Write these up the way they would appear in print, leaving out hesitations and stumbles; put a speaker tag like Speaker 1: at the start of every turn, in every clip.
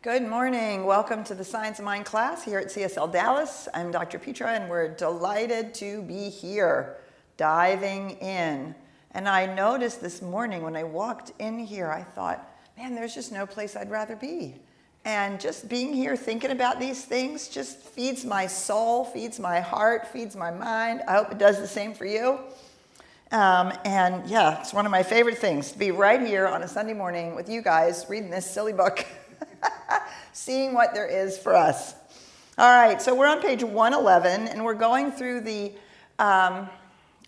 Speaker 1: Good morning. Welcome to the Science of Mind class here at CSLDallas. I'm Dr. Petra, and we're delighted to be here, diving in. And I noticed this morning when I walked in here, I thought, man, there's just no place I'd rather be. And just being here thinking about these things just feeds my soul, feeds my heart, feeds my mind. I hope it does the same for you. And yeah, it's one of my favorite things to be right here on a Sunday morning with you guys reading this silly book. Seeing what there is for us. All right, so we're on page 111, and we're going through the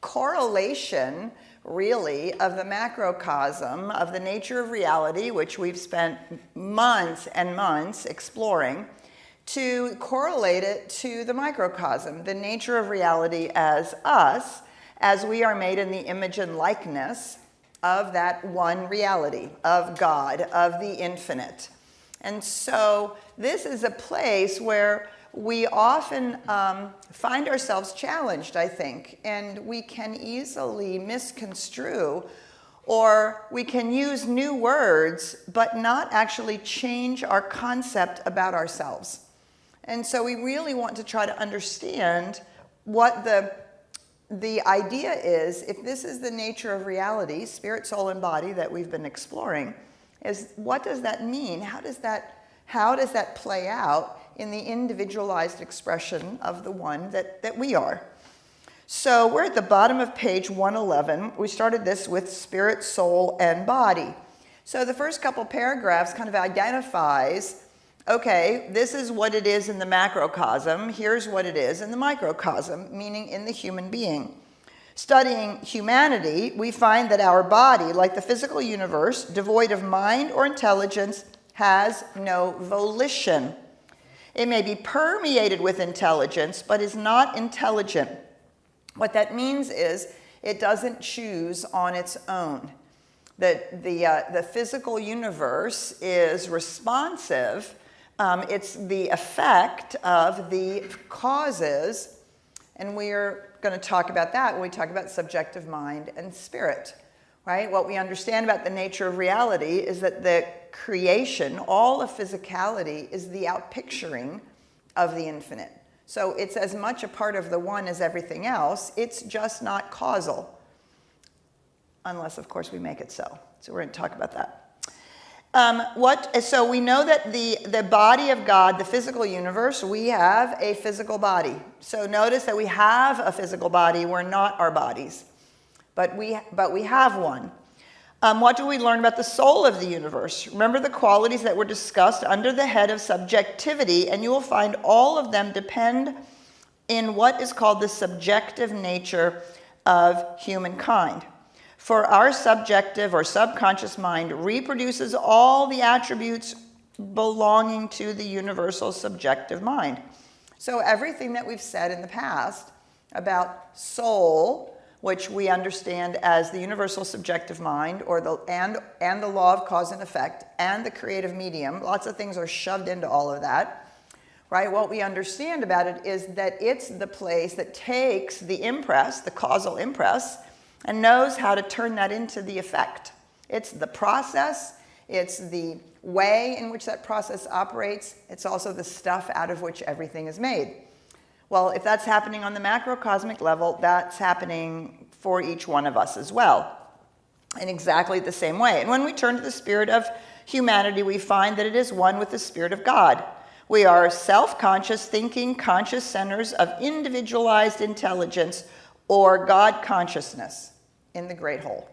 Speaker 1: correlation, really, of the macrocosm of the nature of reality, which we've spent months and months exploring, to correlate it to the microcosm, the nature of reality as us, as we are made in the image and likeness of that one reality, of God, of the infinite. And so this is a place where we often find ourselves challenged, I think, and we can easily misconstrue, or we can use new words, but not actually change our concept about ourselves. And so we really want to try to understand what the idea is, if this is the nature of reality, spirit, soul, and body that we've been exploring, is what does that mean? How does that play out in the individualized expression of the one that we are? So we're at the bottom of page 111. We started this with spirit, soul, and body. So the first couple paragraphs kind of identifies, okay, this is what it is in the macrocosm. Here's what it is in the microcosm, meaning in the human being. Studying humanity, we find that our body, like the physical universe, devoid of mind or intelligence, has no volition. It may be permeated with intelligence, but is not intelligent. What that means is it doesn't choose on its own. The physical universe is responsive. It's the effect of the causes, and we're going to talk about that when we talk about subjective mind and spirit, right? What we understand about the nature of reality is that the creation, all of physicality, is the outpicturing of the infinite. So it's as much a part of the one as everything else. It's just not causal, unless, of course, we make it so. So we're going to talk about that. So we know that the body of God, the physical universe, we have a physical body. So notice that we have a physical body. We're not our bodies, but we have one. What do we learn about the soul of the universe? Remember the qualities that were discussed under the head of subjectivity, and you will find all of them depend in what is called the subjective nature of humankind. For our subjective or subconscious mind reproduces all the attributes belonging to the universal subjective mind. So everything that we've said in the past about soul, which we understand as the universal subjective mind, or and the law of cause and effect, and the creative medium, lots of things are shoved into all of that, right? What we understand about it is that it's the place that takes the impress, the causal impress, and knows how to turn that into the effect. It's the process, it's the way in which that process operates, it's also the stuff out of which everything is made. Well, if that's happening on the macrocosmic level, that's happening for each one of us as well, in exactly the same way. And when we turn to the spirit of humanity, we find that it is one with the spirit of God. We are self-conscious, thinking, conscious centers of individualized intelligence, or God consciousness in the great whole.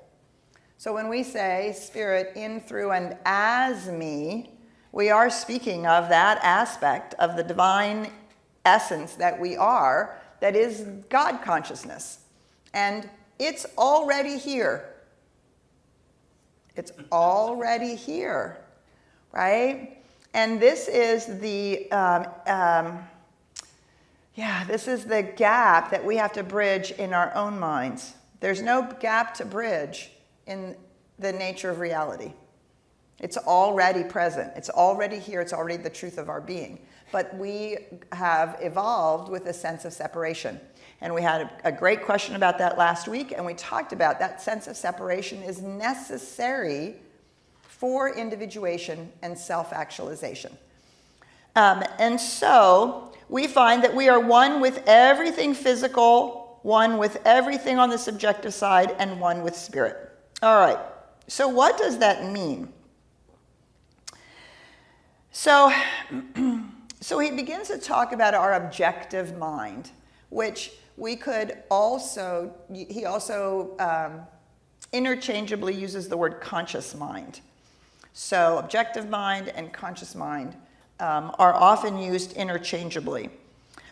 Speaker 1: So when we say spirit in, through, and as me, we are speaking of that aspect of the divine essence that we are, that is God consciousness. And it's already here. It's already here, right? And this is the this is the gap that we have to bridge in our own minds. There's no gap to bridge in the nature of reality. It's already present. It's already here. It's already the truth of our being. But we have evolved with a sense of separation. And we had a great question about that last week, and we talked about that sense of separation is necessary for individuation and self-actualization. And so we find that we are one with everything physical, one with everything on the subjective side, and one with spirit. All right, so what does that mean? So he begins to talk about our objective mind, which we could also, he also interchangeably uses the word conscious mind. So objective mind and conscious mind are often used interchangeably.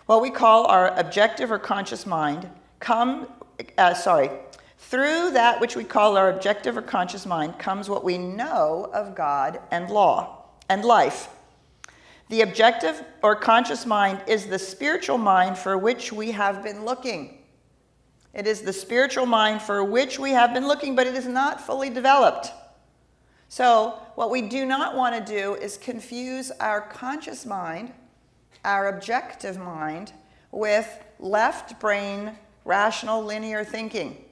Speaker 1: What we call our objective or conscious mind through that which we call our objective or conscious mind comes what we know of God and law and life. The objective or conscious mind is the spiritual mind for which we have been looking. It is the spiritual mind for which we have been looking, but it is not fully developed. So what we do not want to do is confuse our conscious mind, our objective mind, with left brain rational linear thinking,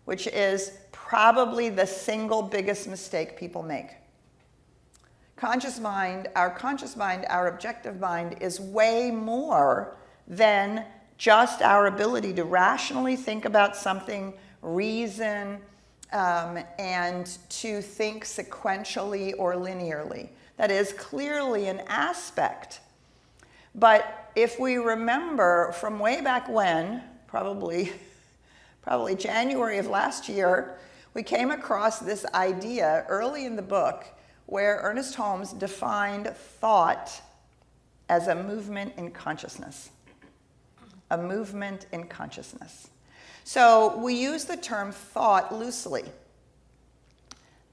Speaker 1: which is probably the single biggest mistake people make. Conscious mind, our objective mind is way more than just our ability to rationally think about something, reason, and to think sequentially or linearly. That is clearly an aspect. But if we remember from way back when, probably January of last year, we came across this idea early in the book where Ernest Holmes defined thought as a movement in consciousness. A movement in consciousness. So we use the term thought loosely.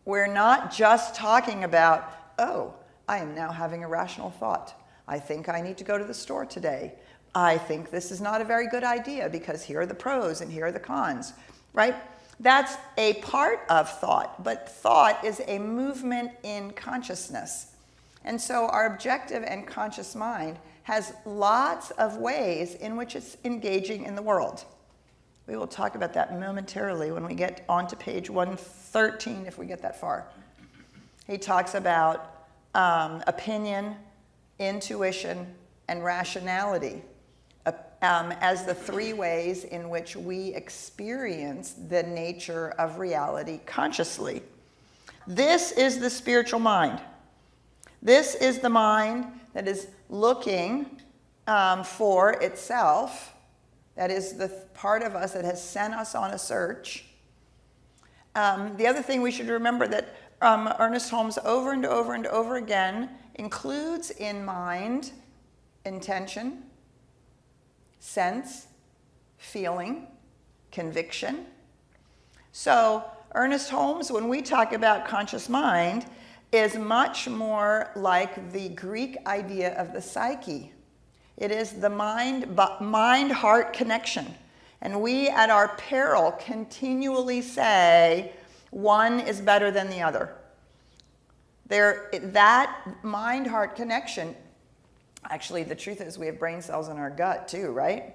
Speaker 1: We're not just talking about, oh, I am now having a rational thought. I think I need to go to the store today. I think this is not a very good idea because here are the pros and here are the cons, right? That's a part of thought, but thought is a movement in consciousness. And so our objective and conscious mind has lots of ways in which it's engaging in the world. We will talk about that momentarily when we get onto page 113, if we get that far. He talks about opinion, intuition, and rationality as the three ways in which we experience the nature of reality consciously. This is the spiritual mind. This is the mind that is looking for itself. That is the part of us that has sent us on a search. The other thing we should remember that Ernest Holmes over and over and over again includes in mind intention, sense, feeling, conviction. So Ernest Holmes, when we talk about conscious mind, is much more like the Greek idea of the psyche. It is the mind-heart connection. And we, at our peril, continually say one is better than the other. That mind-heart connection, actually, the truth is we have brain cells in our gut too, right?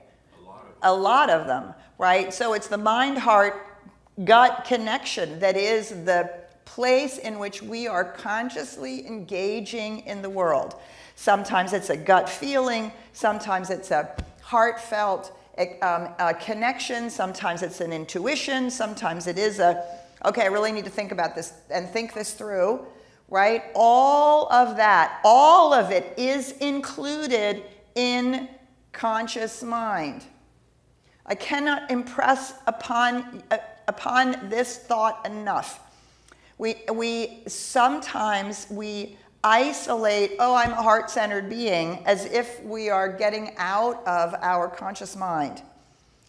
Speaker 1: A lot of them, right? So it's the mind-heart-gut connection that is the place in which we are consciously engaging in the world. Sometimes it's a gut feeling, sometimes it's a heartfelt connection, sometimes it's an intuition, sometimes it is okay, I really need to think about this and think this through, right? All of that, all of it is included in conscious mind. I cannot impress upon this thought enough. We sometimes isolate, oh, I'm a heart-centered being, as if we are getting out of our conscious mind.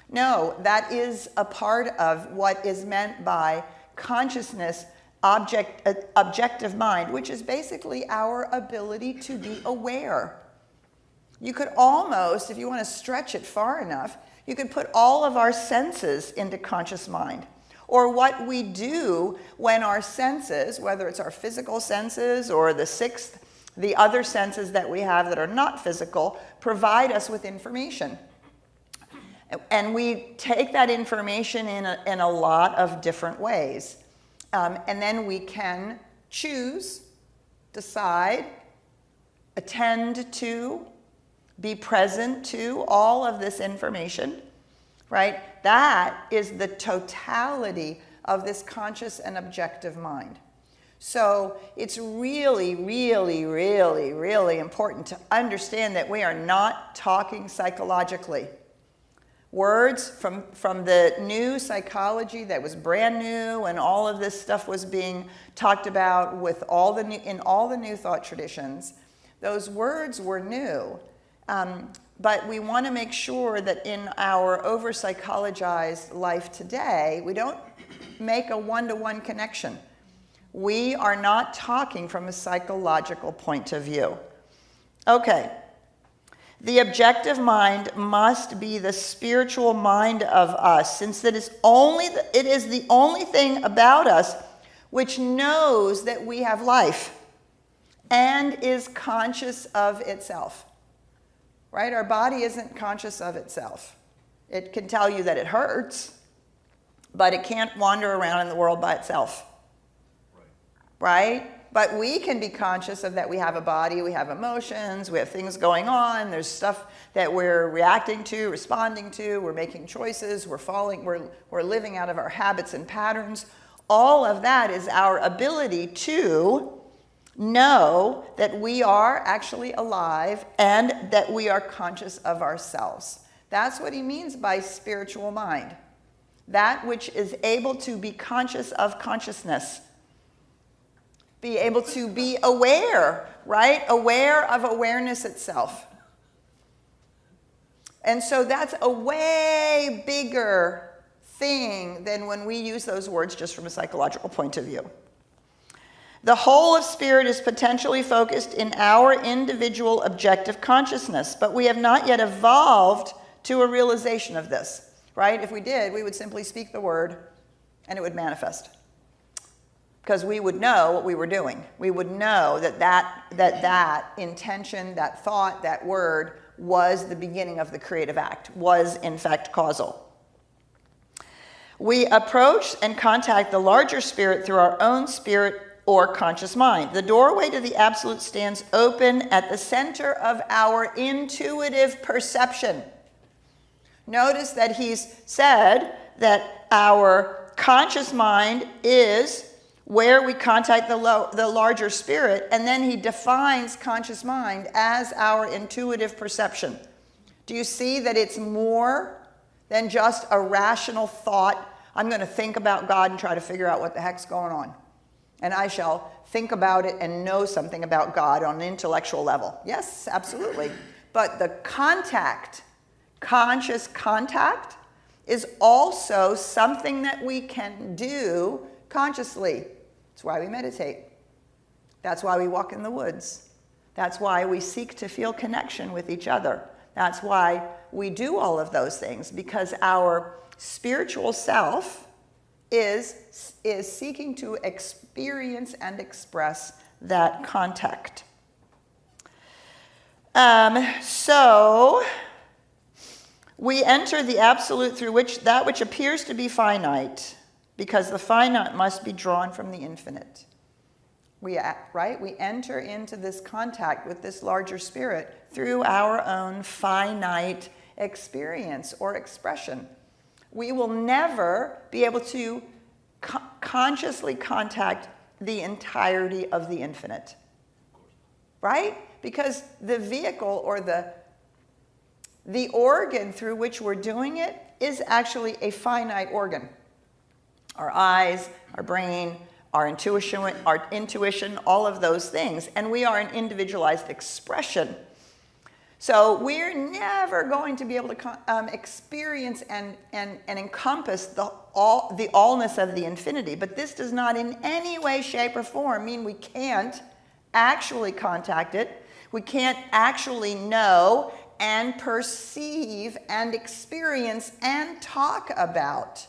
Speaker 1: No, that is a part of what is meant by consciousness, objective mind, which is basically our ability to be aware. You could almost, if you want to stretch it far enough, you could put all of our senses into conscious mind. Or what we do when our senses, whether it's our physical senses or the other senses that we have that are not physical, provide us with information. And we take that information in a lot of different ways. And then we can choose, decide, attend to, be present to all of this information, right? That is the totality of this conscious and objective mind. So it's really, really, really, really important to understand that we are not talking psychologically. Words from the new psychology that was brand new, and all of this stuff was being talked about with all the new, in all the new thought traditions. Those words were new, but we want to make sure that in our over-psychologized life today, we don't make a one-to-one connection. We are not talking from a psychological point of view. Okay. The objective mind must be the spiritual mind of us, since it is the only thing about us which knows that we have life and is conscious of itself. Right? Our body isn't conscious of itself. It can tell you that it hurts, but it can't wander around in the world by itself. Right? But we can be conscious of that we have a body, we have emotions, we have things going on, there's stuff that we're reacting to, responding to, we're making choices, we're living out of our habits and patterns. All of that is our ability to know that we are actually alive and that we are conscious of ourselves. That's what he means by spiritual mind. That which is able to be conscious of consciousness. Be able to be aware, right? Aware of awareness itself. And so that's a way bigger thing than when we use those words just from a psychological point of view. The whole of spirit is potentially focused in our individual objective consciousness, but we have not yet evolved to a realization of this, right? If we did, we would simply speak the word and it would manifest. Because we would know what we were doing. We would know that intention, that thought, that word was the beginning of the creative act, was in fact causal. We approach and contact the larger spirit through our own spirit or conscious mind. The doorway to the absolute stands open at the center of our intuitive perception. Notice that he's said that our conscious mind is where we contact the larger spirit, and then he defines conscious mind as our intuitive perception. Do you see that it's more than just a rational thought? I'm going to think about God and try to figure out what the heck's going on. And I shall think about it and know something about God on an intellectual level. Yes, absolutely. But the contact, conscious contact, is also something that we can do consciously. That's why we meditate. That's why we walk in the woods. That's why we seek to feel connection with each other. That's why we do all of those things, because our spiritual self is seeking to experience and express that contact. So we enter the absolute through which that which appears to be finite, because the finite must be drawn from the infinite. We enter into this contact with this larger spirit through our own finite experience or expression. We will never be able to consciously contact the entirety of the infinite. Right? Because the vehicle or the organ through which we're doing it is actually a finite organ. Our eyes, our brain, our intuition, all of those things. And we are an individualized expression. So we're never going to be able to experience and encompass the allness of the infinity. But this does not in any way, shape, or form mean we can't actually contact it. We can't actually know and perceive and experience and talk about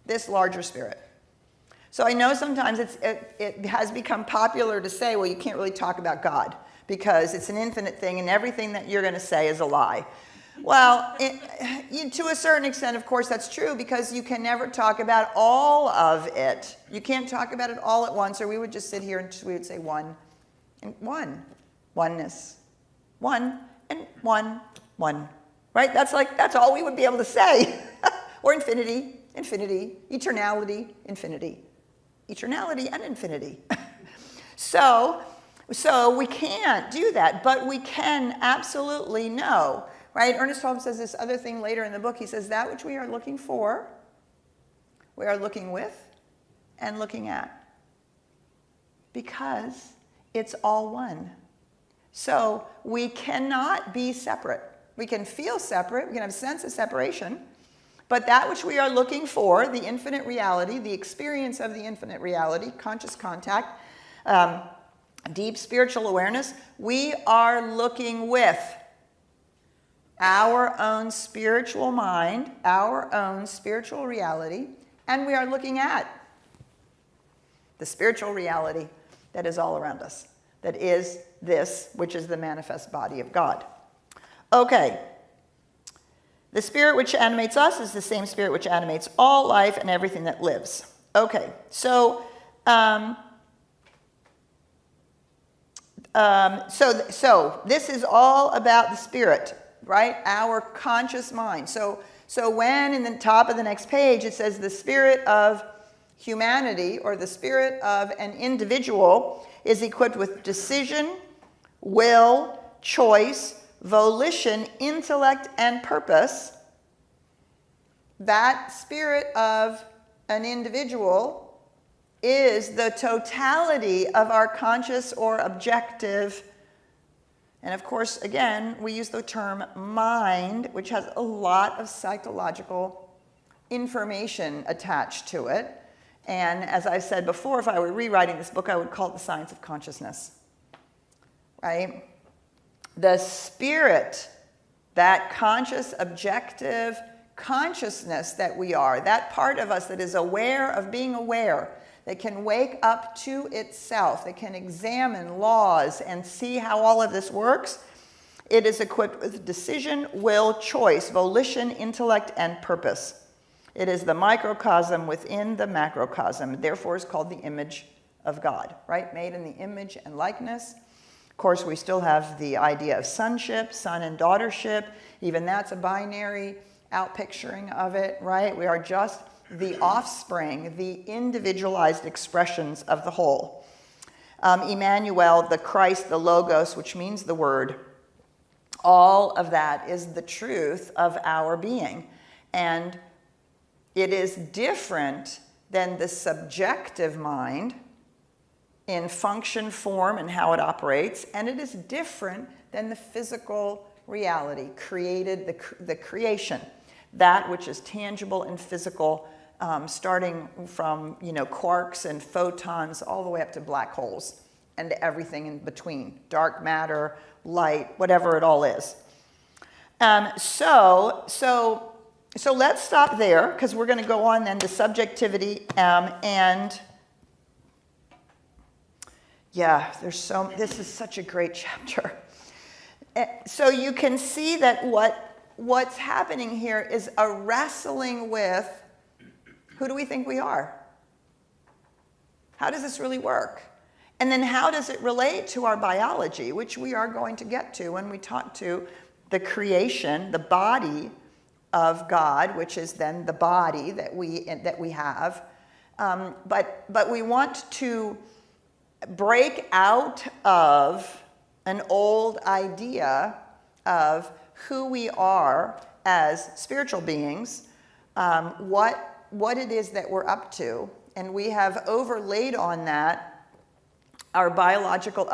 Speaker 1: this larger spirit. So I know sometimes it has become popular to say, well, you can't really talk about God because it's an infinite thing and everything that you're going to say is a lie. Well, to a certain extent, of course, that's true, because you can never talk about all of it. You can't talk about it all at once, or we would just sit here and we would say oneness. one, and one, one, right? That's all we would be able to say. Or infinity, infinity, eternality, infinity, eternality and infinity. So we can't do that, but we can absolutely know, right? Ernest Holmes says this other thing later in the book. He says, that which we are looking for, we are looking with and looking at, because it's all one. So we cannot be separate. We can feel separate, we can have a sense of separation, but that which we are looking for, the infinite reality, the experience of the infinite reality, conscious contact, deep spiritual awareness, we are looking with our own spiritual mind, our own spiritual reality, and we are looking at the spiritual reality that is all around us, that is this, which is the manifest body of God. Okay. The spirit which animates us is the same spirit which animates all life and everything that lives. Okay, so this is all about the spirit, right? Our conscious mind. So when in the top of the next page it says the spirit of humanity or the spirit of an individual is equipped with decision, will, choice, volition, intellect, and purpose, that spirit of an individual is the totality of our conscious or objective. And of course, again, we use the term mind, which has a lot of psychological information attached to it. And as I said before, if I were rewriting this book, I would call it the science of consciousness, right? The spirit, that conscious, objective consciousness that we are, that part of us that is aware of being aware, that can wake up to itself, that can examine laws and see how all of this works, it is equipped with decision, will, choice, volition, intellect, and purpose. It is the microcosm within the macrocosm, therefore is called the image of God, right? Made in the image and likeness. Of course, we still have the idea of sonship, son and daughtership. Even that's a binary outpicturing of it, right? We are just the offspring, the individualized expressions of the whole. Emmanuel, the Christ, the Logos, which means the Word, all of that is the truth of our being. And it is different than the subjective mind in function, form, and how it operates, and it is different than the physical reality, created, the creation, that which is tangible and physical, starting from quarks and photons all the way up to black holes and everything in between, dark matter, light, whatever it all is. So let's stop there, because we're going to go on then to subjectivity and yeah, this is such a great chapter. So you can see that what's happening here is a wrestling with, who do we think we are? How does this really work? And then how does it relate to our biology, which we are going to get to when we talk to the creation, the body of God, which is then the body that we have. But we want to break out of an old idea of who we are as spiritual beings, what it is that we're up to, and we have overlaid on that our biological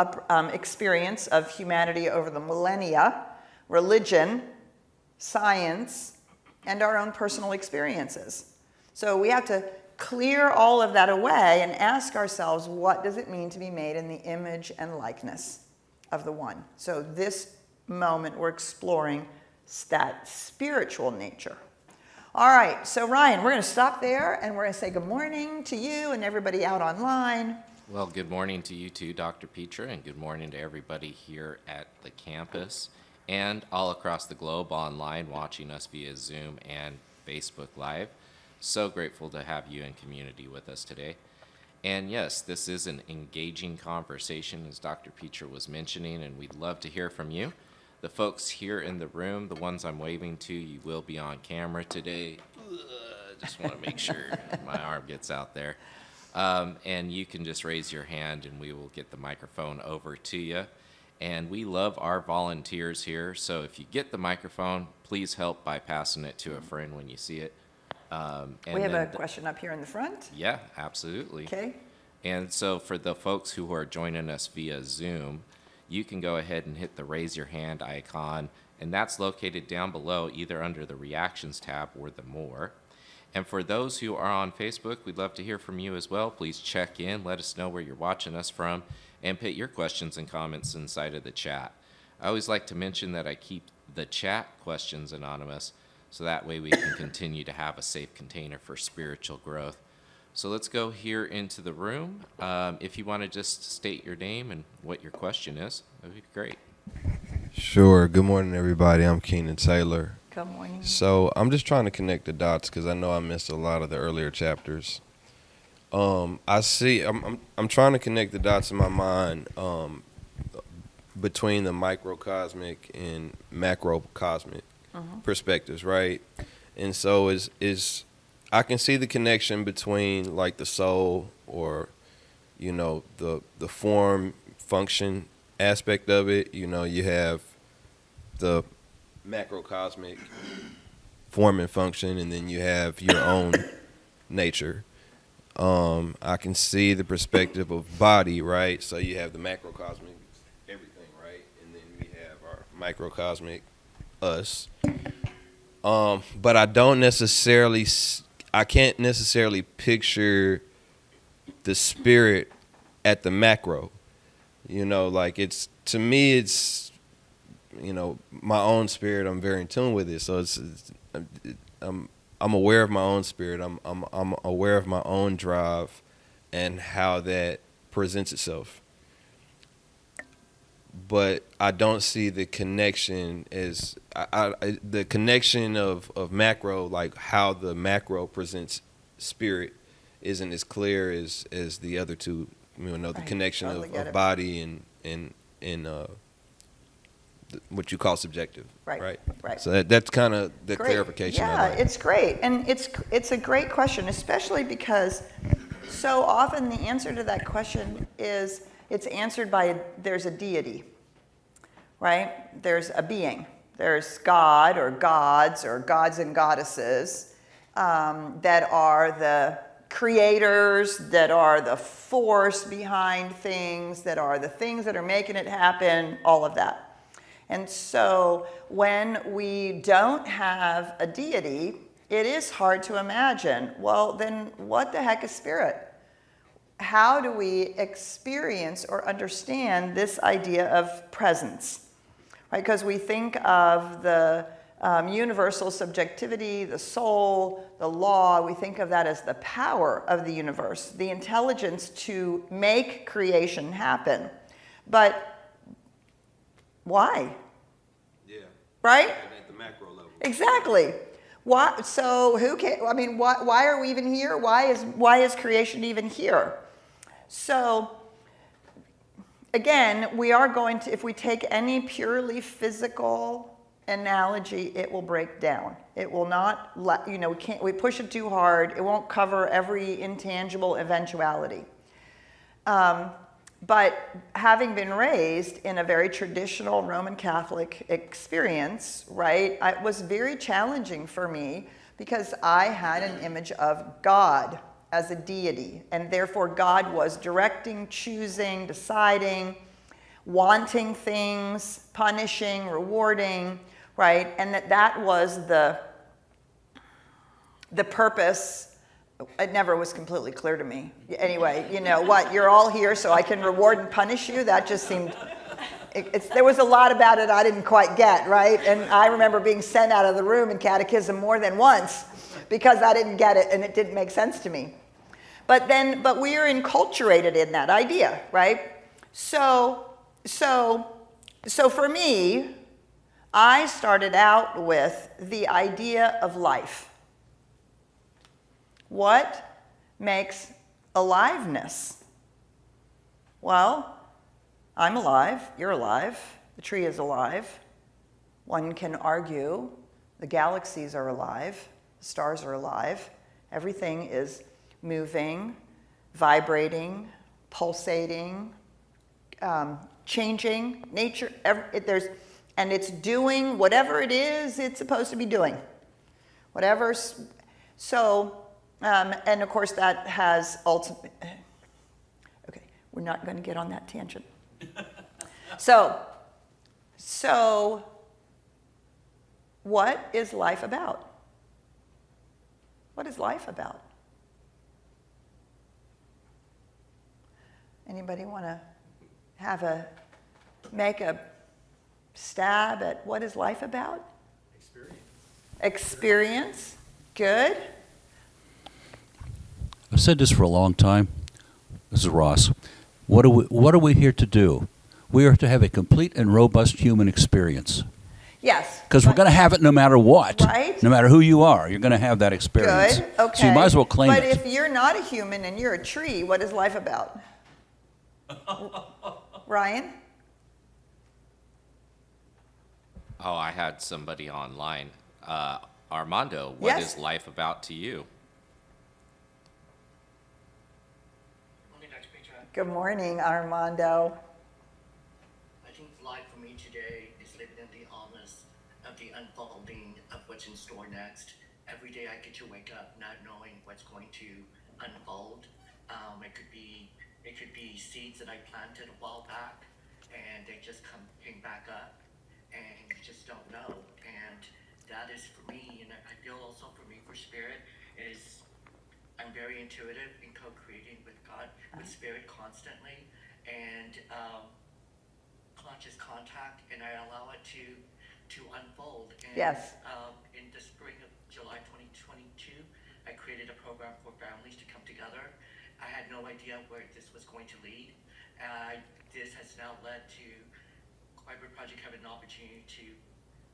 Speaker 1: experience of humanity over the millennia, religion, science, and our own personal experiences. So we have to clear all of that away and ask ourselves, what does it mean to be made in the image and likeness of the One? So this moment we're exploring that spiritual nature. All right, so Ryan, we're going to stop there and we're going to say good morning to you and everybody out online.
Speaker 2: Well, good morning to you too, Dr. Petra, and good morning to everybody here at the campus and all across the globe online watching us via Zoom and Facebook Live. So grateful to have you in community with us today. And yes, this is an engaging conversation, as Dr. Petra was mentioning, and we'd love to hear from you. The folks here in the room, the ones I'm waving to, you will be on camera today. Just want to make sure my arm gets out there. And you can just raise your hand and we will get the microphone over to you. And we love our volunteers here, so if you get the microphone, please help by passing it to a friend when you see it.
Speaker 1: We have a question up here in the front.
Speaker 2: Yeah, absolutely.
Speaker 1: Okay.
Speaker 2: And so for the folks who are joining us via Zoom, you can go ahead and hit the raise your hand icon, and that's located down below either under the reactions tab or the more. And for those who are on Facebook, we'd love to hear from you as well. Please check in, let us know where you're watching us from, and put your questions and comments inside of the chat. I always like to mention that I keep the chat questions anonymous, so that way we can continue to have a safe container for spiritual growth. So let's go here into the room. If you want to just state your name and what your question is, that would be great.
Speaker 3: Sure. Good morning, everybody. I'm Keenan Taylor.
Speaker 1: Good morning.
Speaker 3: So I'm just trying to connect the dots because I know I missed a lot of the earlier chapters. I'm trying to connect the dots in my mind between the microcosmic and macrocosmic perspectives, right? And so is I can see the connection between like the soul or, you know, the form function aspect of it. You know, you have the macrocosmic form and function, and then you have your own nature. I can see the perspective of body, right? So you have the macrocosmic, everything, right? And then we have our microcosmic, us. But I can't necessarily picture the spirit at the macro. You know, like to me, you know, my own spirit, I'm very in tune with it. So I'm aware of my own spirit. I'm aware of my own drive and how that presents itself. But I don't see the connection as the connection of macro, like how the macro presents spirit, isn't as clear as the other two. You know, the connection of body and what you call subjective, right? So that's kind of the clarification.
Speaker 1: Yeah, it's great, and it's a great question, especially because so often the answer to that question is it's answered by there's a deity, right? There's a being. There's God or gods and goddesses that are the creators, that are the force behind things, that are the things that are making it happen, all of that. And so when we don't have a deity, it is hard to imagine, well, then what the heck is spirit? How do we experience or understand this idea of presence? Right? Because we think of the universal subjectivity, the soul, the law, we think of that as the power of the universe, the intelligence to make creation happen. But why?
Speaker 3: Yeah.
Speaker 1: Right?
Speaker 3: At the macro level.
Speaker 1: Exactly. Why? So who can? I mean, why are we even here? Why is creation even here? So again, we are going to, if we take any purely physical analogy, it will break down. It will not let, you know, we push it too hard. It won't cover every intangible eventuality. But having been raised in a very traditional Roman Catholic experience, right, it was very challenging for me because I had an image of God as a deity, and therefore God was directing, choosing, deciding, wanting things, punishing, rewarding, right, and that was the purpose. It never was completely clear to me. Anyway, you know what, you're all here so I can reward and punish you? That just seemed, there was a lot about it I didn't quite get, right? And I remember being sent out of the room in catechism more than once because I didn't get it and it didn't make sense to me. But we are enculturated in that idea, right? So for me, I started out with the idea of life. What makes aliveness? Well, I'm alive, you're alive, the tree is alive, One can argue the galaxies are alive, the stars are alive, everything is moving, vibrating, pulsating, changing, nature, and it's doing whatever it is it's supposed to be doing. Whatever, so, and of course that has ultimate, okay, we're not going to get on that tangent. So, what is life about? What is life about? Anybody want to make a stab at what is life about? Experience. Good.
Speaker 4: I've said this for a long time. This is Ross. What are we here to do? We are to have a complete and robust human experience.
Speaker 1: Yes.
Speaker 4: Because we're going to have it no matter what.
Speaker 1: Right.
Speaker 4: No matter who you are, you're going to have that experience.
Speaker 1: Good. Okay.
Speaker 4: So you might as well claim
Speaker 1: but
Speaker 4: it.
Speaker 1: if you're not a human and you're a tree, what is life about? Ryan?
Speaker 2: Oh, I had somebody online. Armando, what
Speaker 1: Yes.
Speaker 2: is life about to you?
Speaker 5: Morning, Dr. Petra.
Speaker 1: Good morning, Armando.
Speaker 5: I think life for me today is living in the honest of the unfolding of what's in store next. Every day I get to wake up not knowing what's going to unfold. It could be seeds that I planted a while back, and they just came back up, and you just don't know. And that is for me, and I feel also for me, for spirit, is I'm very intuitive in co-creating with God, with spirit constantly, and conscious contact, and I allow it to unfold. And,
Speaker 1: Yes.
Speaker 5: In the spring of July 2022, I created a program for families to come together. I had no idea where this was going to lead. This has now led to Quiber Project having an opportunity to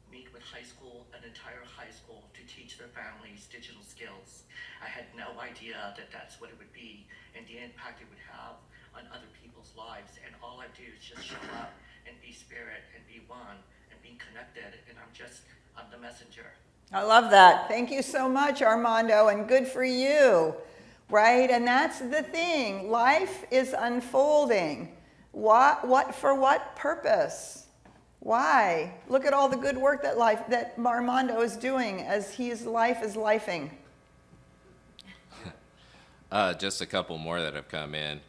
Speaker 5: meet with an entire high school to teach their families digital skills. I had no idea that that's what it would be and the impact it would have on other people's lives. And all I do is just show up and be spirit and be one and be connected. And I'm the messenger.
Speaker 1: I love that. Thank you so much, Armando, and good for you, right? And that's the thing. Life is unfolding. For what purpose? Why? Look at all the good work that Armando is doing as his life is lifing.
Speaker 2: Just a couple more that have come in.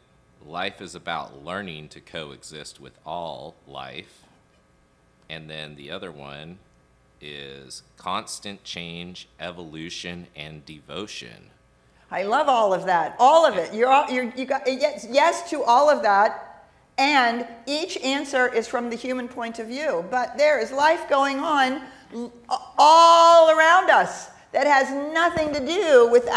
Speaker 2: Life is about learning to coexist with all life. And then the other one is constant change, evolution, and devotion.
Speaker 1: I love all of that. All of it. You got yes to all of that. And each answer is from the human point of view. But there is life going on all around us that has nothing to do with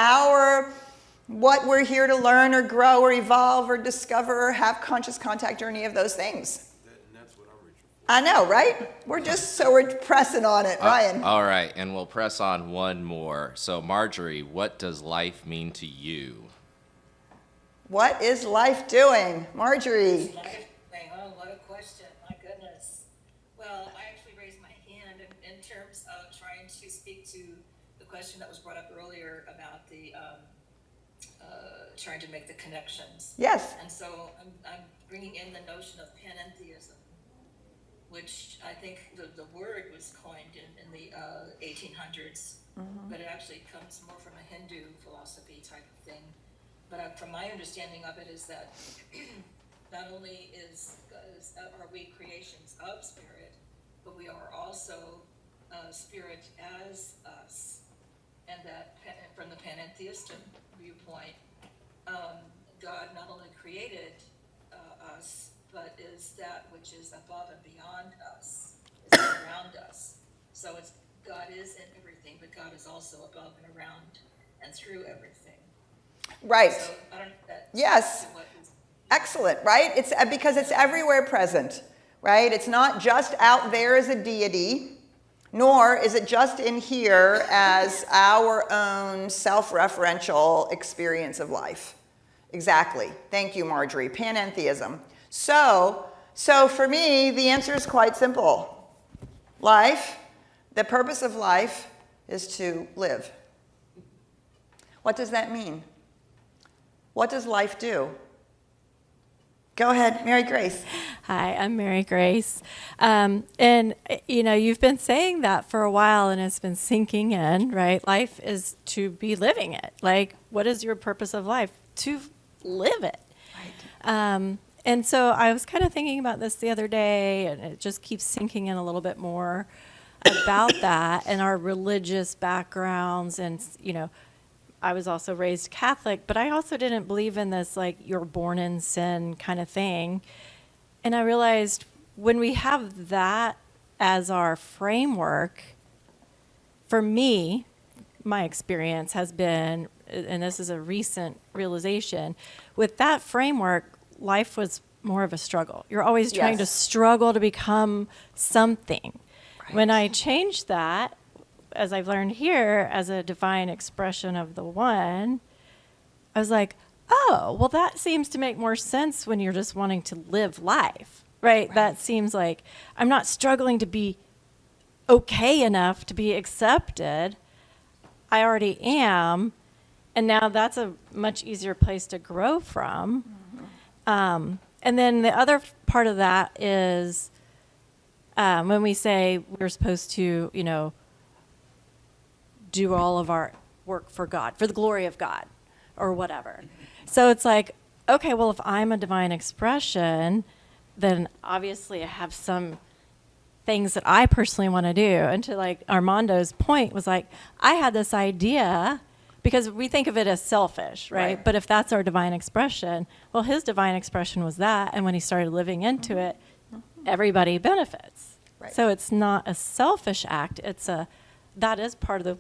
Speaker 1: what we're here to learn or grow or evolve or discover or have conscious contact or any of those things.
Speaker 3: That's what I'm reaching for.
Speaker 1: I know, right? We're pressing on it, Ryan.
Speaker 2: All right, and we'll press on one more. So, Marjorie, what does life mean to you?
Speaker 1: What is life doing? Marjorie.
Speaker 6: Oh, what a question. My goodness. Well, I actually raised my hand in terms of trying to speak to the question that was brought up earlier about the trying to make the connections.
Speaker 1: Yes.
Speaker 6: And so I'm bringing in the notion of panentheism, which I think the word was coined in the 1800s, but it actually comes more from a Hindu philosophy type of thing. But from my understanding of it is that not only are we creations of spirit, but we are also spirit as us. And that from the panentheistic viewpoint, God not only created us, but is that which is above and beyond us, is around us. So God is in everything, but God is also above and around and through everything.
Speaker 1: Right.
Speaker 6: So I don't know if that
Speaker 1: Yes.
Speaker 6: is
Speaker 1: Excellent, right? It's because it's everywhere present, right? It's not just out there as a deity, nor is it just in here as our own self-referential experience of life. Exactly. Thank you, Marjorie. Panentheism. So for me, the answer is quite simple. Life, the purpose of life is to live. What does that mean? What does life do? Go ahead, Mary Grace.
Speaker 7: Hi, I'm Mary Grace. And, you've been saying that for a while and it's been sinking in, right? Life is to be living it. Like, what is your purpose of life? To live it.
Speaker 1: Right.
Speaker 7: And so I was kind of thinking about this the other day, and it just keeps sinking in a little bit more about that and our religious backgrounds. And, I was also raised Catholic, but I also didn't believe in this, like, you're born in sin kind of thing. And I realized when we have that as our framework, for me, my experience has been, and this is a recent realization, with that framework, life was more of a struggle. You're always trying to
Speaker 1: Yes.
Speaker 7: struggle to become something.
Speaker 1: Right.
Speaker 7: When I changed that, as I've learned here, as a divine expression of the one, I was like, oh, well, that seems to make more sense when you're just wanting to live life, right? That seems like I'm not struggling to be okay enough to be accepted. I already am. And now that's a much easier place to grow from. And then the other part of that is when we say we're supposed to, do all of our work for God, for the glory of God, or whatever. So it's like, okay, well, if I'm a divine expression, then obviously I have some things that I personally want to do. And to like Armando's point was like, I had this idea because we think of it as selfish, right? But if that's our divine expression, well, his divine expression was that. And when he started living into it, everybody benefits.
Speaker 1: Right.
Speaker 7: So it's not a selfish act. That is part of the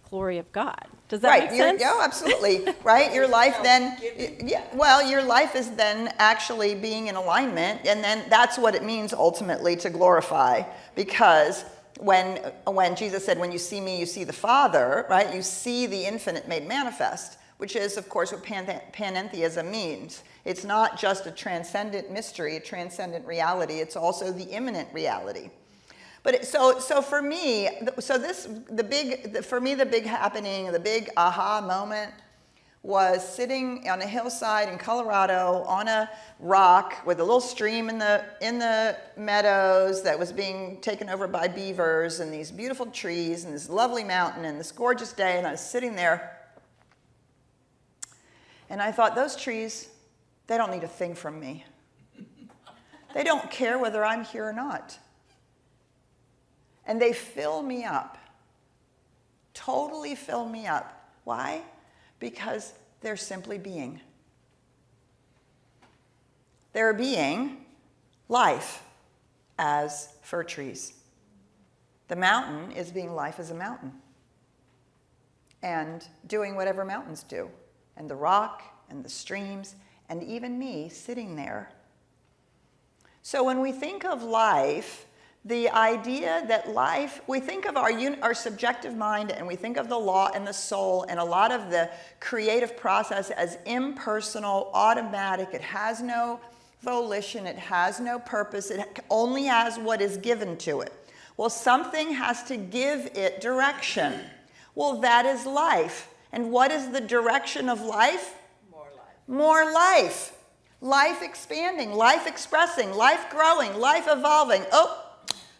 Speaker 7: glory of God. Does that make sense?
Speaker 1: Yeah, absolutely. Right? Your life then, your life is then actually being in alignment, and then that's what it means ultimately to glorify. Because when Jesus said, when you see me, you see the Father, right? You see the infinite made manifest, which is, of course, what panentheism means. It's not just a transcendent mystery, a transcendent reality. It's also the immanent reality. But so for me, the big happening, the big aha moment was sitting on a hillside in Colorado on a rock with a little stream in the meadows that was being taken over by beavers, and these beautiful trees and this lovely mountain and this gorgeous day, and I was sitting there and I thought, those trees, they don't need a thing from me. They don't care whether I'm here or not. And they fill me up, totally fill me up. Why? Because they're simply being. They're being life as fir trees. The mountain is being life as a mountain and doing whatever mountains do. And the rock and the streams and even me sitting there. So when we think of life, the idea that life, we think of our subjective mind, and we think of the law and the soul and a lot of the creative process as impersonal, automatic. It has no volition. It has no purpose. It only has what is given to it. Well, something has to give it direction. Well, that is life. And what is the direction of life?
Speaker 6: More life.
Speaker 1: More life. Life expanding, life expressing, life growing, life evolving. Oh,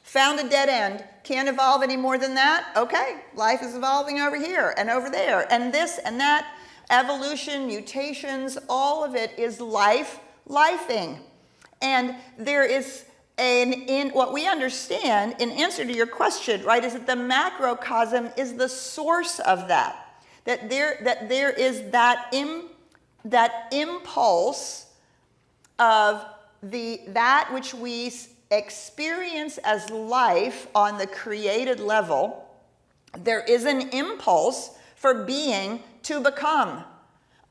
Speaker 1: found a dead end. Can't evolve any more than that? Okay, life is evolving over here and over there and this and that. Evolution, mutations, all of it is lifing. And there is in what we understand, in answer to your question, right, is that the macrocosm is the source of that. That there is that impulse of that which we experience as life on the created level. There is an impulse for being to become.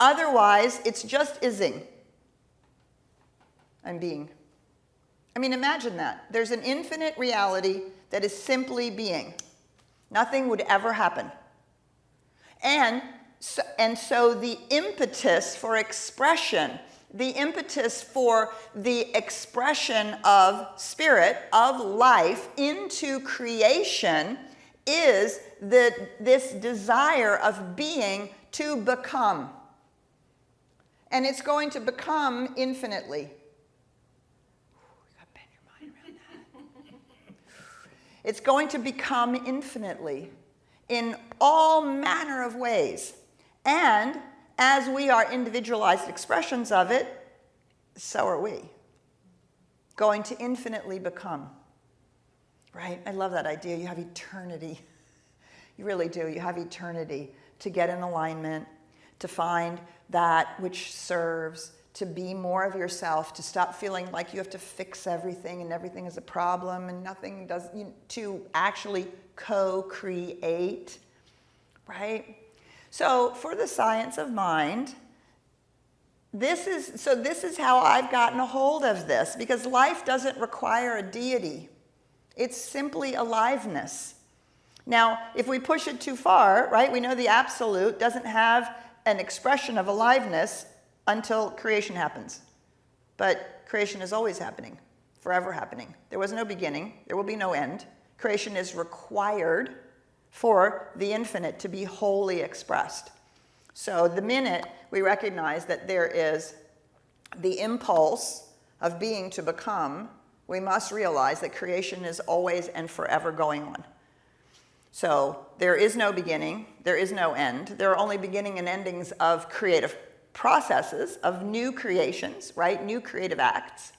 Speaker 1: Otherwise, it's just ising and being. I mean, imagine that. There's an infinite reality that is simply being. Nothing would ever happen. And so the impetus for expression, the impetus for the expression of spirit, of life into creation is this desire of being to become. And it's going to become infinitely. It's going to become infinitely in all manner of ways. And as we are individualized expressions of it, so are we. Going to infinitely become. Right? I love that idea. You have eternity. You really do. You have eternity to get in alignment, to find that which serves, to be more of yourself, to stop feeling like you have to fix everything and everything is a problem and nothing does, to actually co-create, right? So for the science of mind, this is how I've gotten a hold of this, because life doesn't require a deity. It's simply aliveness. Now, if we push it too far, right, we know the absolute doesn't have an expression of aliveness until creation happens. But creation is always happening, forever happening. There was no beginning, there will be no end. Creation is required for the infinite to be wholly expressed. So the minute we recognize that there is the impulse of being to become, we must realize that creation is always and forever going on. So there is no beginning, there is no end. There are only beginning and endings of creative processes, of new creations, right? New creative acts.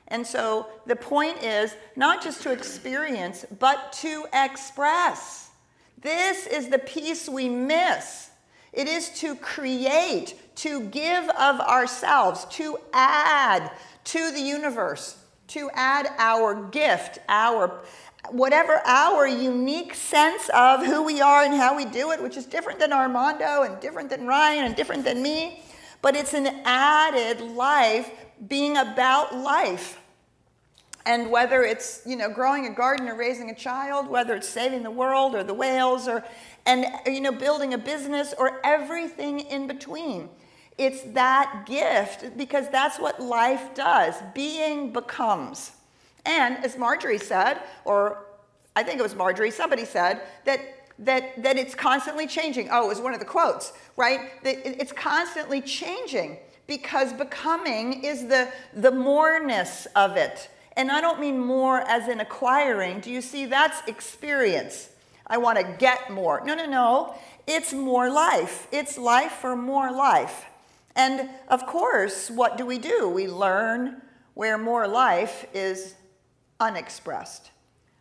Speaker 1: And so the point is not just to experience, but to express. This is the piece we miss. It is to create, to give of ourselves, to add to the universe, to add our gift, whatever our unique sense of who we are and how we do it, which is different than Armando and different than Ryan and different than me, but it's an added life being about life. And whether it's, growing a garden or raising a child, whether it's saving the world or the whales and building a business or everything in between. It's that gift, because that's what life does. Being becomes. And as Marjorie said, or I think it was Marjorie, somebody said that it's constantly changing. Oh, it was one of the quotes, right? That it's constantly changing because becoming is the moreness of it. And I don't mean more as in acquiring. Do you see? That's experience. I want to get more. No. It's more life. It's life for more life. And of course, what do? We learn where more life is unexpressed,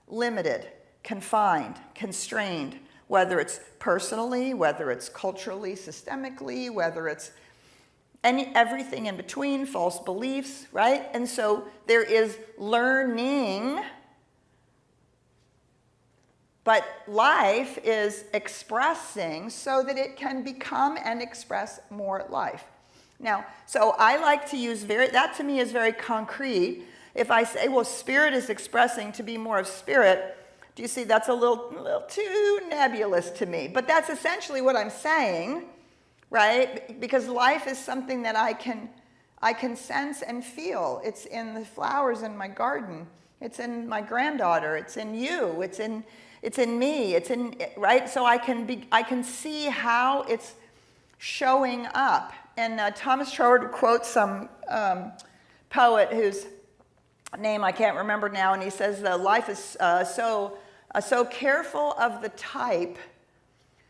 Speaker 1: limited, confined, constrained, whether it's personally, whether it's culturally, systemically, whether it's everything in between, false beliefs, right? And so there is learning, but life is expressing so that it can become and express more life. Now, so I like to use that to me is very concrete. If I say, well, spirit is expressing to be more of spirit, do you see that's a little too nebulous to me? But that's essentially what I'm saying, right? Because life is something that I can sense and feel. It's in the flowers in my garden. It's in my granddaughter. It's in you. It's in me. It's in, right? So I can see how it's showing up. And Thomas Troward quotes some poet whose name I can't remember now, and he says that life is so careful of the type,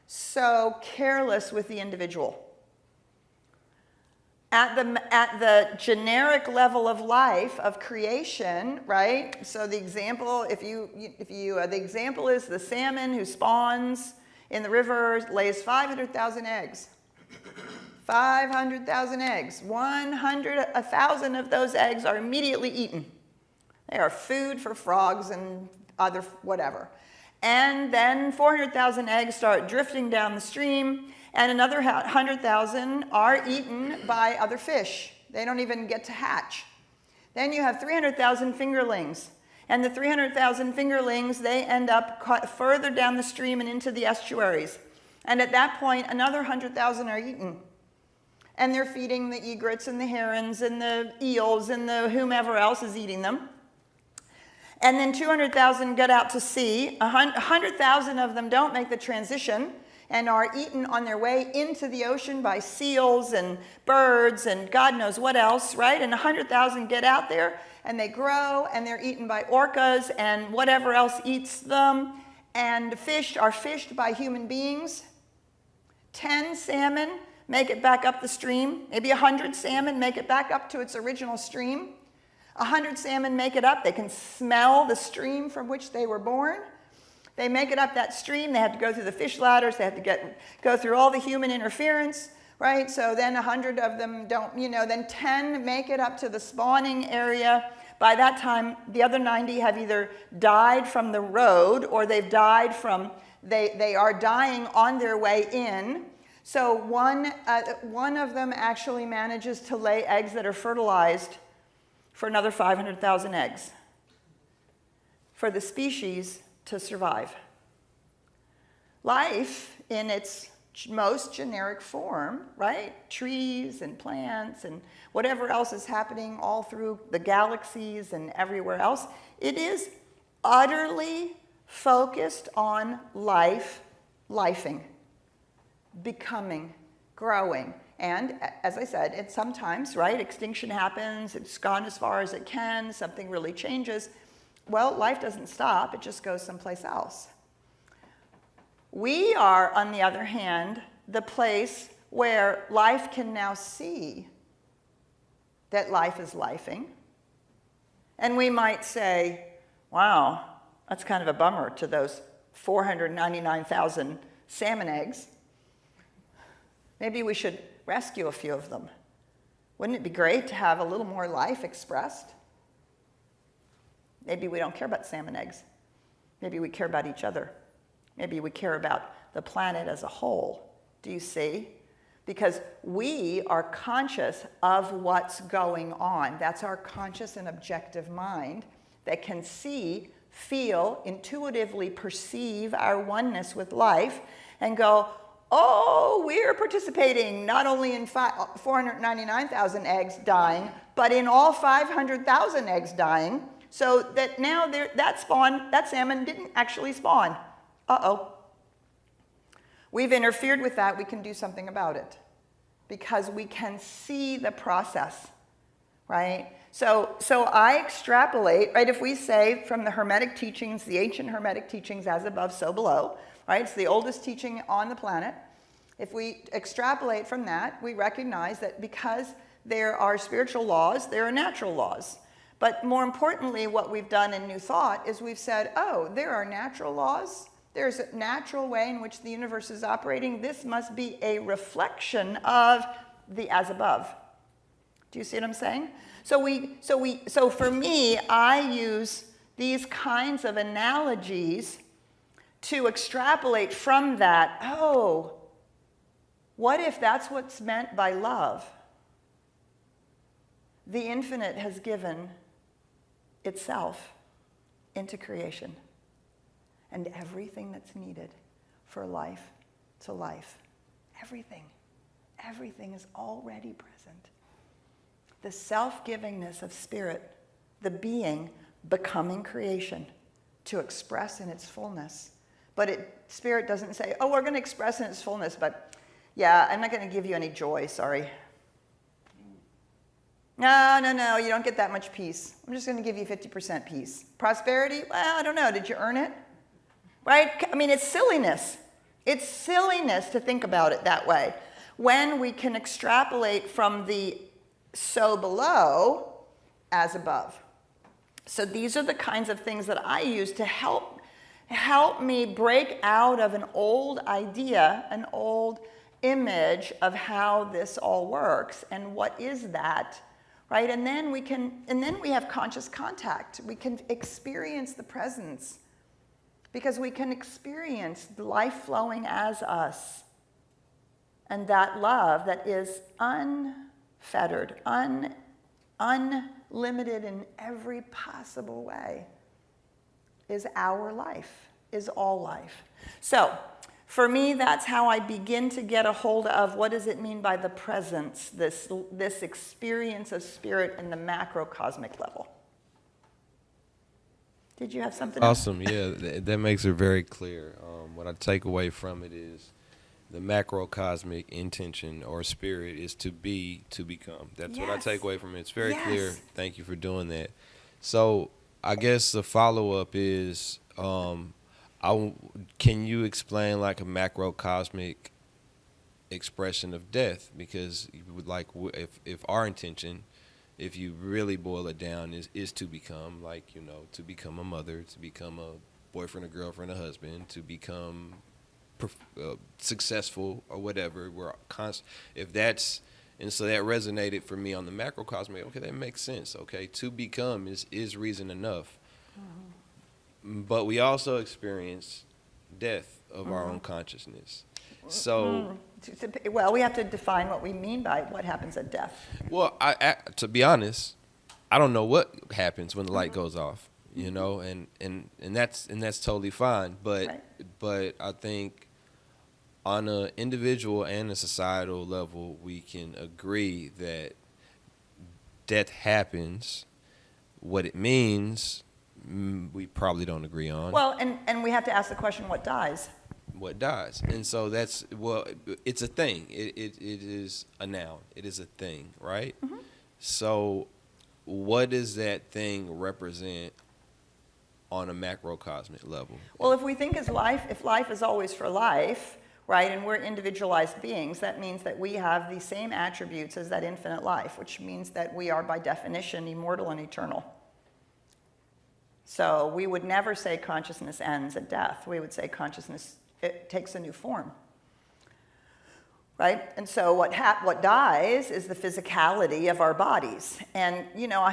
Speaker 1: so careless with the individual. At the generic level of life, of creation, right? So the example, the example is the salmon who spawns in the river, lays 500,000 eggs. 500,000 eggs. 1,000 of those eggs are immediately eaten. They are food for frogs and other whatever. And then 400,000 eggs start drifting down the stream, and another 100,000 are eaten by other fish. They don't even get to hatch. Then you have 300,000 fingerlings. And the 300,000 fingerlings, they end up further down the stream and into the estuaries. And at that point, another 100,000 are eaten. and they're feeding the egrets and the herons and the eels and the whomever else is eating them. And then 200,000 get out to sea. 100,000 of them don't make the transition and are eaten on their way into the ocean by seals and birds and God knows what else, right? And 100,000 get out there and they grow and they're eaten by orcas and whatever else eats them. And fish are fished by human beings. 10 salmon make it back up the stream. Maybe 100 salmon make it back up to its original stream. 100 salmon make it up. They can smell the stream from which they were born. They make it up that stream. They have to go through the fish ladders. They have to go through all the human interference, right? So then 100 of them don't, then 10 make it up to the spawning area. By that time, the other 90 have either died from the road or they've died from, they are dying on their way in. So one of them actually manages to lay eggs that are fertilized for another 500,000 eggs for the species to survive. Life in its most generic form, right? Trees and plants and whatever else is happening all through the galaxies and everywhere else, it is utterly focused on lifing, becoming, growing. And as I said, it's sometimes, right, extinction happens, it's gone as far as it can, something really changes. Well, life doesn't stop, it just goes someplace else. We are, on the other hand, the place where life can now see that life is lifing. And we might say, wow, that's kind of a bummer to those 499,000 salmon eggs. Maybe we should rescue a few of them. Wouldn't it be great to have a little more life expressed? Maybe we don't care about salmon eggs. Maybe we care about each other. Maybe we care about the planet as a whole. Do you see? Because we are conscious of what's going on. That's our conscious and objective mind that can see, feel, intuitively perceive our oneness with life and go, oh, we're participating not only in 499,000 eggs dying, but in all 500,000 eggs dying, so that now that salmon didn't actually spawn. Uh-oh. We've interfered with that. We can do something about it because we can see the process, right? So I extrapolate, right? If we say from the Hermetic teachings, the ancient Hermetic teachings, as above, so below, right? It's the oldest teaching on the planet. If we extrapolate from that, we recognize that because there are spiritual laws, there are natural laws. But more importantly, what we've done in New Thought is we've said, oh, there are natural laws. There's a natural way in which the universe is operating. This must be a reflection of the as above. Do you see what I'm saying? So for me, I use these kinds of analogies to extrapolate from that. Oh, what if that's what's meant by love? The infinite has given itself into creation and everything that's needed for life to life. Everything is already present. The self-givingness of spirit, the being becoming creation to express in its fullness. But spirit doesn't say, oh, we're going to express in its fullness, but yeah, I'm not going to give you any joy, sorry. No, you don't get that much peace. I'm just going to give you 50% peace. Prosperity? Well, I don't know. Did you earn it? Right? I mean, it's silliness. It's silliness to think about it that way. When we can extrapolate from the so below as above. So these are the kinds of things that I use to help me break out of an old idea, an old image of how this all works and what is that, right? And then we have conscious contact. We can experience the presence because we can experience the life flowing as us. And that love that is unfettered, unlimited in every possible way is our life, is all life. So For me, that's how I begin to get a hold of what does it mean by the presence, this experience of spirit in the macrocosmic level. Did you have something else?
Speaker 3: Awesome. Yeah, that makes it very clear. What I take away from it is the macrocosmic intention or spirit is to be, to become. That's what I
Speaker 1: Yes.
Speaker 3: take away from it. It's very
Speaker 1: Yes.
Speaker 3: clear. Thank you for doing that. So I guess the follow-up is, can you explain like a macrocosmic expression of death? Because you would like, if our intention, if you really boil it down, is to become, like, you know, to become a mother, to become a boyfriend, a girlfriend, a husband, to become successful or whatever. If that's, and so that resonated for me on the macrocosmic. Okay, that makes sense. Okay, to become is reason enough. But we also experience death of our own consciousness. So,
Speaker 1: Well, we have to define what we mean by what happens at death.
Speaker 3: well, to be honest, I don't know what happens when the light goes off. You know, and that's totally fine. But
Speaker 1: Right.
Speaker 3: but I think on an individual and a societal level, we can agree that death happens. What it means, we probably don't agree on.
Speaker 1: Well, and we have to ask the question, what dies?
Speaker 3: What dies? And so that's, well, it's a thing. It is a noun. It is a thing, right? So what does that thing represent on a macrocosmic level?
Speaker 1: Well, if we think if life is always for life, right, and we're individualized beings, that means that we have the same attributes as that infinite life, which means that we are by definition immortal and eternal. So we would never say consciousness ends at death. We would say consciousness, it takes a new form. Right? And so what dies is the physicality of our bodies. And, you know,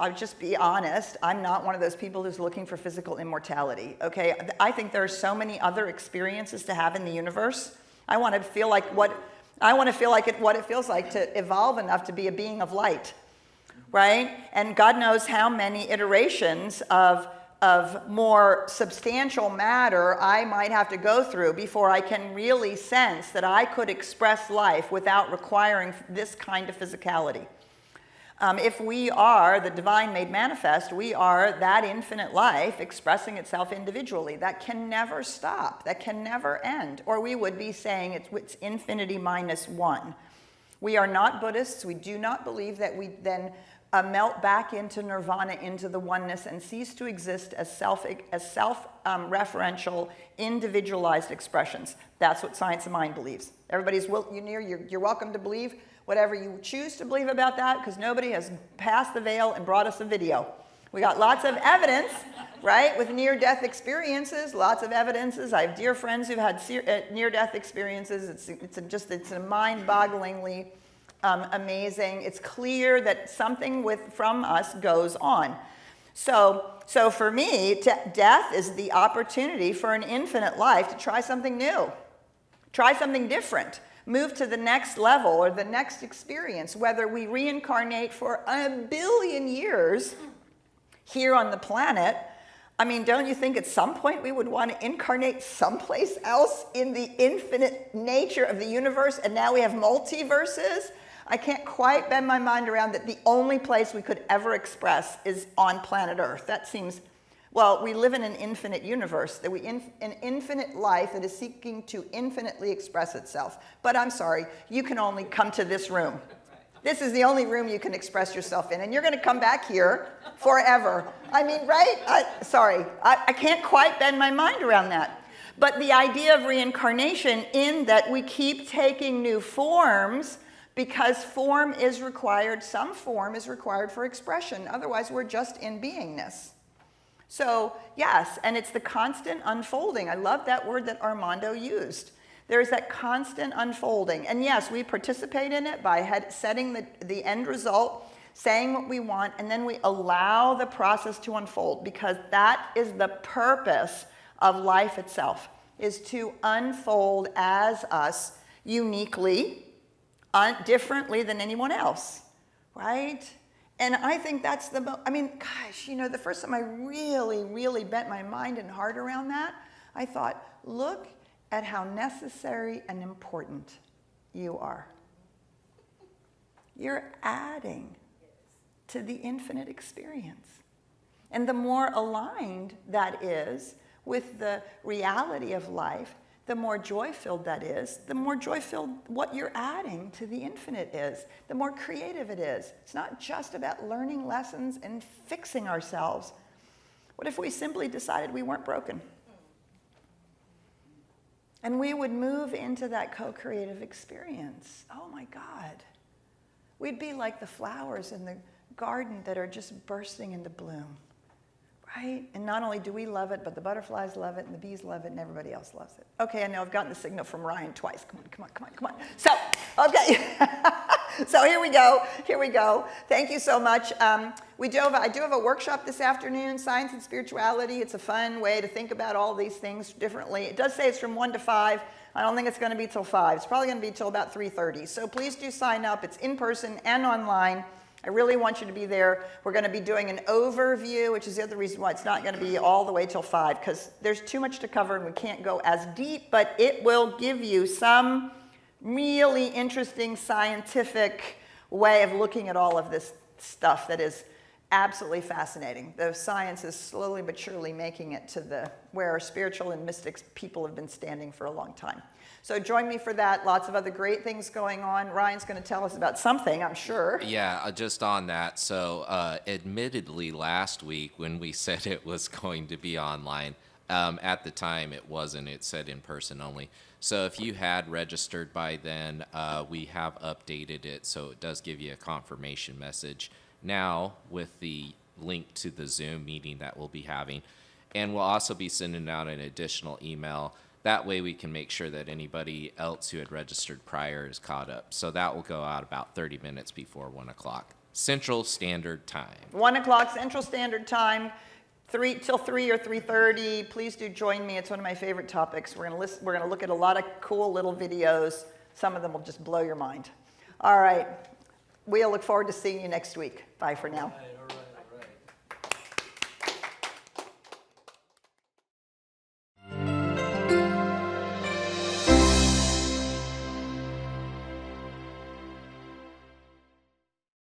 Speaker 1: I'll just be honest, I'm not one of those people who's looking for physical immortality, okay? I think there are so many other experiences to have in the universe. I want to feel like what it feels like to evolve enough to be a being of light, right? And God knows how many iterations of more substantial matter I might have to go through before I can really sense that I could express life without requiring this kind of physicality. If we are the divine made manifest, we are that infinite life expressing itself individually. That can never stop. That can never end. Or we would be saying it's infinity minus one. We are not Buddhists. We do not believe that we then melt back into nirvana, into the oneness, and cease to exist as self-referential, individualized expressions. That's what Science of Mind believes. You're welcome to believe whatever you choose to believe about that, because nobody has passed the veil and brought us a video. We got lots of evidence, right, with near-death experiences, lots of evidences. I have dear friends who've had near-death experiences. It's a mind-bogglingly amazing. It's clear that something from us goes on. So for me, death is the opportunity for an infinite life to try something new, try something different, move to the next level or the next experience, whether we reincarnate for 1 billion years here on the planet. I mean, don't you think at some point we would want to incarnate someplace else in the infinite nature of the universe, and now we have multiverses? I can't quite bend my mind around that the only place we could ever express is on planet Earth. That seems, well, we live in an infinite universe, an infinite life that is seeking to infinitely express itself. But I'm sorry, you can only come to this room. This is the only room you can express yourself in, and you're going to come back here forever. I mean, right? I can't quite bend my mind around that. But the idea of reincarnation, in that we keep taking new forms, because form is required, some form is required for expression. Otherwise, we're just in beingness. So, yes, and it's the constant unfolding. I love that word that Armando used. There's that constant unfolding. And yes, we participate in it by setting the end result, saying what we want, and then we allow the process to unfold, because that is the purpose of life itself, is to unfold as us uniquely, differently than anyone else, right? And I think that's the the first time I really, really bent my mind and heart around that, I thought, look at how necessary and important you are. You're adding to the infinite experience. And the more aligned that is with the reality of life, the more joy-filled that is, the more joy-filled what you're adding to the infinite is, the more creative it is. It's not just about learning lessons and fixing ourselves. What if we simply decided we weren't broken? And we would move into that co-creative experience. Oh my God. We'd be like the flowers in the garden that are just bursting into bloom. Right? And not only do we love it, but the butterflies love it, and the bees love it, and everybody else loves it. Okay, I know I've gotten the signal from Ryan twice. Come on. So, okay. So here we go. Thank you so much. I do have a workshop this afternoon, Science and Spirituality. It's a fun way to think about all these things differently. It does say it's from 1 to 5. I don't think it's going to be till 5. It's probably going to be till about 3:30. So please do sign up. It's in person and online. I really want you to be there. We're going to be doing an overview, which is the other reason why it's not going to be all the way till 5, because there's too much to cover and we can't go as deep, but it will give you some really interesting scientific way of looking at all of this stuff that is absolutely fascinating. The science is slowly but surely making it to where spiritual and mystics people have been standing for a long time. So join me for that. Lots of other great things going on. Ryan's going to tell us about something, I'm sure.
Speaker 2: Yeah, just on that. So admittedly, last week when we said it was going to be online, at the time it wasn't. It said in person only. So if you had registered by then, we have updated it. So it does give you a confirmation message now with the link to the Zoom meeting that we'll be having. And we'll also be sending out an additional email. That way we can make sure that anybody else who had registered prior is caught up. So that will go out about 30 minutes before 1 o'clock Central Standard Time.
Speaker 1: 1 o'clock Central Standard Time, 3 till 3 or 3:30. Please do join me. It's one of my favorite topics. We're going to look at a lot of cool little videos. Some of them will just blow your mind. All right. We'll look forward to seeing you next week. Bye for now.